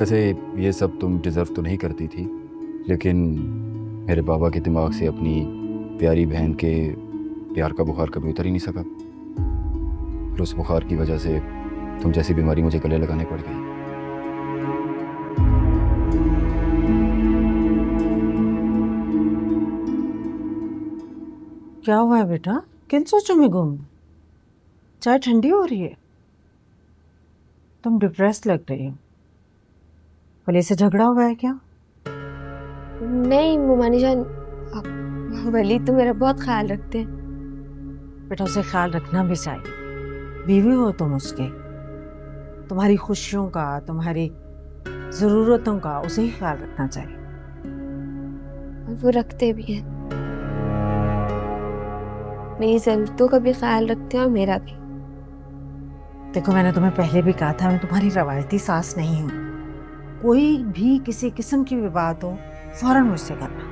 वैसे ये सब तुम डिज़र्व तो नहीं करती थी, लेकिन मेरे बाबा के दिमाग से अपनी प्यारी बहन के प्यार का बुखार कभी उतर ही नहीं सका। फिर उस बुखार की वजह से तुम जैसी बीमारी मुझे गले लगाने पड़ गई। क्या हुआ है बेटा? किन सोचों में गुम? चाय ठंडी हो रही है। तुम डिप्रेस लग रही हो। वली से झगड़ा हुआ है क्या? नहीं मुमानी जान, वली तो मेरा बहुत ख्याल रखते हैं। बेटा उसे ख्याल रखना भी चाहिए। बीवी हो तुम उसके, तुम्हारी खुशियों का, तुम्हारी जरूरतों का उसे ही ख्याल रखना चाहिए। और वो रखते भी हैं, मेरी जरूरतों का भी ख्याल रखते हैं और मेरा भी। देखो मैंने तुम्हें पहले भी कहा था, मैं तुम्हारी रवायती सास नहीं हूँ। कोई भी किसी किस्म की भी बात हो फौरन मुझसे करना।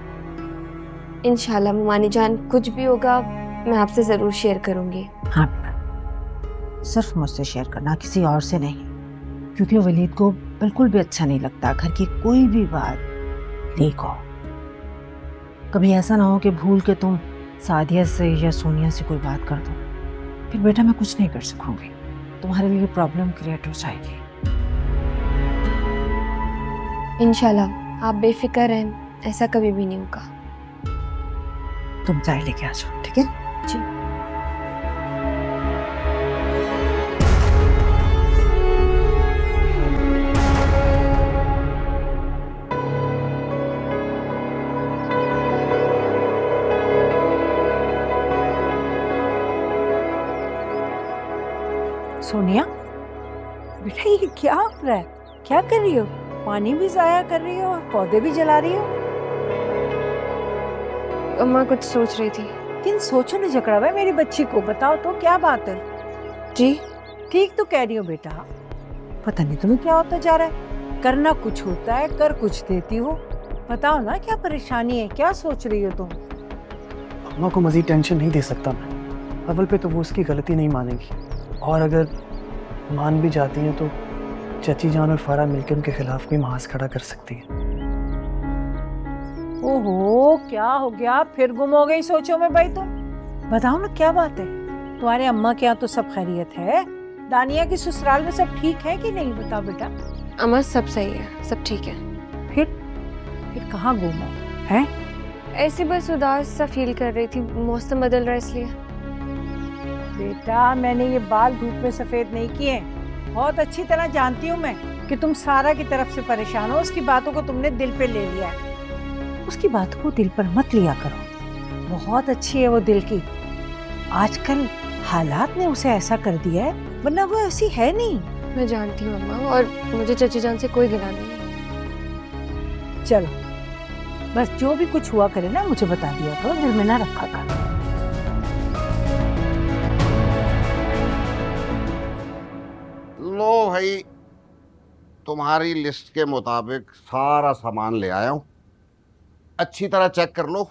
इंशाल्लाह मुमानी जान, कुछ भी होगा मैं आपसे जरूर शेयर करूंगी। हाँ बेटा, सिर्फ मुझसे शेयर करना, किसी और से नहीं, क्योंकि वलीद को बिल्कुल भी अच्छा नहीं लगता घर की कोई भी बात लीक हो। कभी ऐसा ना हो कि भूल के तुम सादिया से या सोनिया से कोई बात कर दो, फिर बेटा मैं कुछ नहीं कर सकूंगी, तुम्हारे लिए प्रॉब्लम क्रिएट हो जाएगी। इंशाल्लाह आप बेफिक्र रहें, ऐसा कभी भी नहीं होगा। तुम चाय लेके आ जाओ, ठीक है? जी। सोनिया बेटा ये क्या हो रहा है? क्या कर रही हो? पानी भी जाया कर रही हो और पौधे भी जला रही हो। अम्मा कुछ सोच रही थी। किन सोचों ने जकड़ा हुआ है मेरी बच्ची को? बताओ तो क्या बात है? जी ठीक तो कह रही हो बेटा, पता नहीं तुम्हें क्या होता जा रहा है। करना कुछ होता है, कर कुछ देती हो। बताओ ना क्या परेशानी है, क्या सोच रही हो तुम? अम्मा को मजीद टेंशन नहीं दे सकता मैं। अव्वल पे तो वो उसकी गलती नहीं मानेगी, और अगर मान भी जाती हैं तो चची जान और फारा मिलकर उनके खिलाफ भी महाज खड़ा कर सकती है। ओहो क्या हो गया? फिर गुम हो गई सोचों में भाई तुम। बताओ ना क्या बात है? तुम्हारे अम्मा के यहाँ तो सब खैरियत है, दानिया की ससुराल में सब ठीक है कि नहीं? बताओ बेटा। अम्मा सब सही है, सब ठीक है। फिर कहाँ गुम हो है? ऐसे बस उदास सा फील कर रही थी, मौसम बदल रहा है इसलिए। बेटा मैंने ये बाल धूप में सफेद नहीं किए, बहुत अच्छी तरह जानती हूँ मैं कि तुम सारा की तरफ से परेशान हो। उसकी बातों को तुमने दिल पे ले लिया है। उसकी बातों को दिल पर मत लिया करो, बहुत अच्छी है वो दिल की। आजकल हालात ने उसे ऐसा कर दिया है, वरना वो ऐसी है नहीं। मैं जानती हूँ अम्मा, और मुझे चची जान से कोई गिला नहीं है। चलो बस जो भी कुछ हुआ करे ना मुझे बता दिया करो, दिल में ना रखा कर। लो भाई, तुम्हारी लिस्ट के मुताबिक सारा सामान ले आया हूँ। अच्छी तरह चेक कर लो,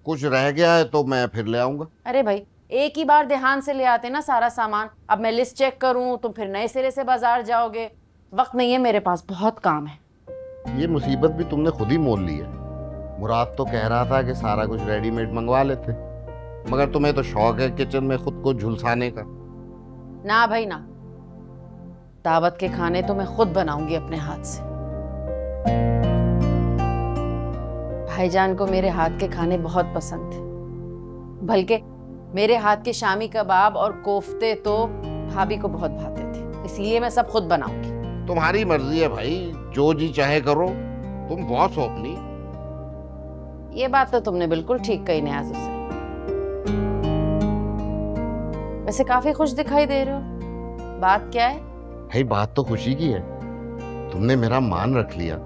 कुछ रह गया है तो मैं फिर ले आऊंगा। अरे भाई एक ही बार ध्यान से ले आते ना सारा सामान। अब मैं लिस्ट चेक करूं तुम फिर नए सिरे से बाजार जाओगे। वक्त नहीं है मेरे पास, बहुत काम है। ये मुसीबत भी तुमने खुद ही मोल ली है। मुराद तो कह रहा था कि सारा कुछ रेडीमेड मंगवा लेते, मगर तुम्हें तो शौक है किचन में खुद को झुलसाने का। ना भाई ना, दावत के खाने तो मैं खुद बनाऊंगी अपने हाथ से। भाईजान को मेरे हाथ के खाने बहुत पसंद थे, बल्कि मेरे हाथ के शामी कबाब और कोफ्ते तो भाभी को बहुत भाते थे, इसलिए मैं सब खुद बनाऊंगी। तुम्हारी मर्जी है भाई, जो जी चाहे करो, तुम बॉस हो अपनी। ये बात तो तुमने बिल्कुल ठीक कही न्याज से। वैसे काफी खुश दिखाई दे रहे हो, बात क्या है? भाई बात तो खुशी की है, तुमने मेरा मान रख लिया।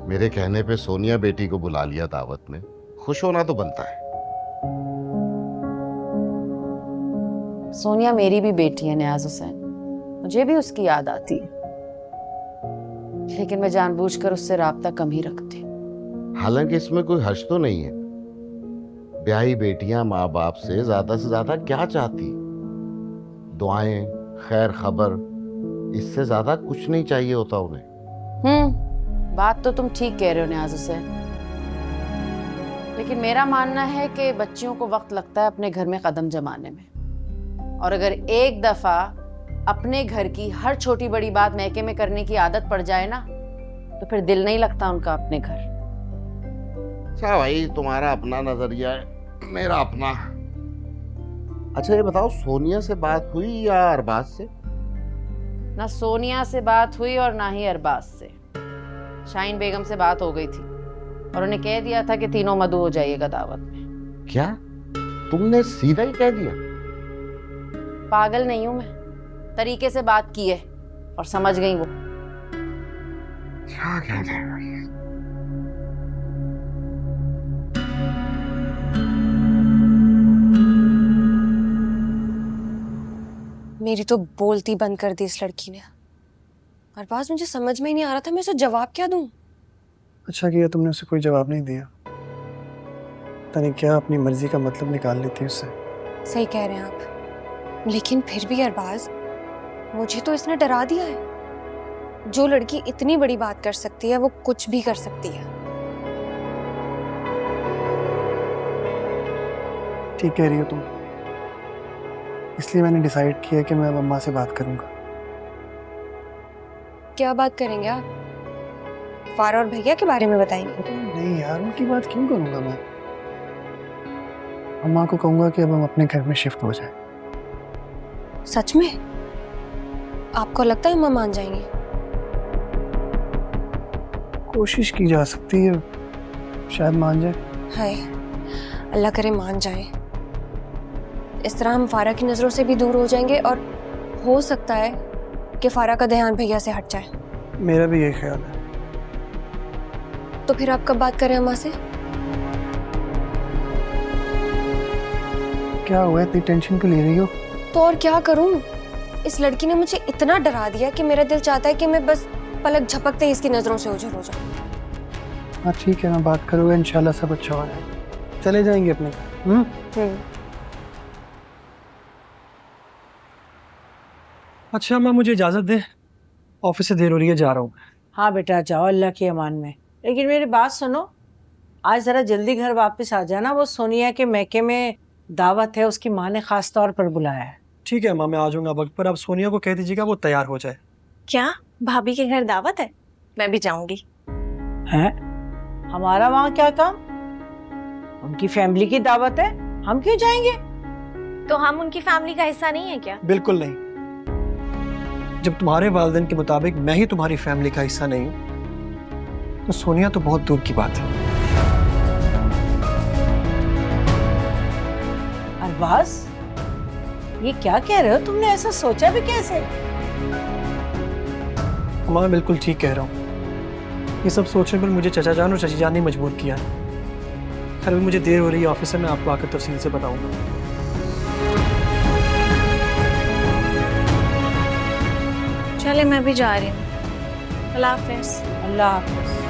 मेरे कहने पे सोनिया बेटी को बुला लिया दावत में, खुश होना तो बनता है। सोनिया मेरी भी बेटी है न्याज हुसैन, मुझे भी उसकी याद आती है, लेकिन मैं जानबूझकर उससे राब्ता कम ही रखती। हालांकि इसमें कोई हर्ज तो नहीं है। ब्याही बेटियां माँ बाप से ज्यादा क्या चाहती? दुआएं, खैर खबर, इससे ज्यादा कुछ नहीं चाहिए होता उन्हें। बात तो तुम ठीक कह रहे हो न्याज हुसैन, लेकिन मेरा मानना है कि बच्चियों को वक्त लगता है अपने घर में कदम जमाने में, और अगर एक दफा अपने घर की हर छोटी बड़ी बात मैके में करने की आदत पड़ जाए ना, तो फिर दिल नहीं लगता उनका अपने घर। अच्छा भाई, तुम्हारा अपना नजरिया है, मेरा अपना। अच्छा ये बताओ, सोनिया से बात हुई या अरबाज से? ना सोनिया से बात हुई और ना ही अरबाज से। शाहीन बेगम से बात हो गई थी और उन्हें कह दिया था कि तीनों मधु हो जाइएगा दावत में। क्या तुमने सीधा ही कह दिया? पागल नहीं हूं मैं, तरीके से बात की है और समझ गई वो। क्या कहते हैं भाई? मेरी तो बोलती बंद कर दी इस लड़की ने। अरबाज, मुझे समझ में ही नहीं आ रहा था मैं उसे जवाब क्या दूं। अच्छा किया तुमने उसे कोई जवाब नहीं दिया, तने क्या अपनी मर्जी का मतलब निकाल लेती उससे। सही कह रहे हैं आप, लेकिन फिर भी अरबाज, मुझे तो इसने डरा दिया है। जो लड़की इतनी बड़ी बात कर सकती है वो कुछ भी कर सकती है। ठीक कह रही हो तुम, इसलिए मैंने डिसाइड किया कि मैं अब अम्मा से बात करूंगा। क्या बात करेंगे आप? फारा और भैया के बारे में बताएंगे? नहीं यार, उनकी बात क्यों करूंगा मैं। अम्मा को कहूंगा कि अब हम अपने घर में शिफ्ट हो जाए। सच में? आपको लगता है अम्मा मान जाएंगी? कोशिश की जा सकती है, शायद मान जाए। हाय, अल्लाह करे मान जाए। इस तरह हम फारा की नजरों से भी दूर हो जाएंगे और हो सकता है कि फारा का ध्यान भैया से हट जाए। मेरा भी यही ख्याल है। तो फिर आप कब बात करें अम्मा से? क्या हुआ, इतनी टेंशन क्यों ले रही हो? तो और क्या करूं? इस लड़की ने मुझे इतना डरा दिया कि मेरा दिल चाहता है कि मैं बस पलक झपकते ही इसकी नजरों से ओझल हो जाऊं। हाँ ठीक है, मैं बात करूंगा, इंशाल्लाह सब अच्छा हो जाएगा। चले जाएंगे अपने घर। अच्छा अम्मा, मुझे इजाजत दे, ऑफिस से देर हो रही है, जा रहा हूँ। हाँ बेटा जाओ अल्लाह की अमान में। लेकिन मेरी बात सुनो, आज ज़रा जल्दी घर वापस आ जाना। वो सोनिया के मैके में दावत है, उसकी माँ ने खास तौर पर बुलाया है। ठीक है अम्मा, मैं आ जाऊंगा वक्त पर। आप सोनिया को कह दीजिएगा वो तैयार हो जाए। क्या भाभी के घर दावत है? मैं भी जाऊंगी। हैं? हमारा वहाँ क्या काम? उनकी फैमिली की दावत है, हम क्यों जाएंगे? तो हम उनकी फैमिली का हिस्सा नहीं है क्या? बिल्कुल नहीं। जब तुम्हारे वालिदैन के मुताबिक मैं ही तुम्हारी फैमिली का हिस्सा नहीं हूँ, तो सोनिया तो बहुत दूर की बात है। अरबाज, ये क्या कह रहे हो? तुमने ऐसा सोचा भी कैसे? अम्मा मैं बिल्कुल ठीक कह रहा हूँ। ये सब सोचने पर मुझे चचा जान और चची जान ने मजबूर किया है। खैर अभी मुझे देर हो रही है ऑफिस से, मैं आपको आकर तफसील से बताऊंगा। चले, मैं भी जा रही हूँ। अल्लाह हाफिज़। अल्लाह हाफ़िज़।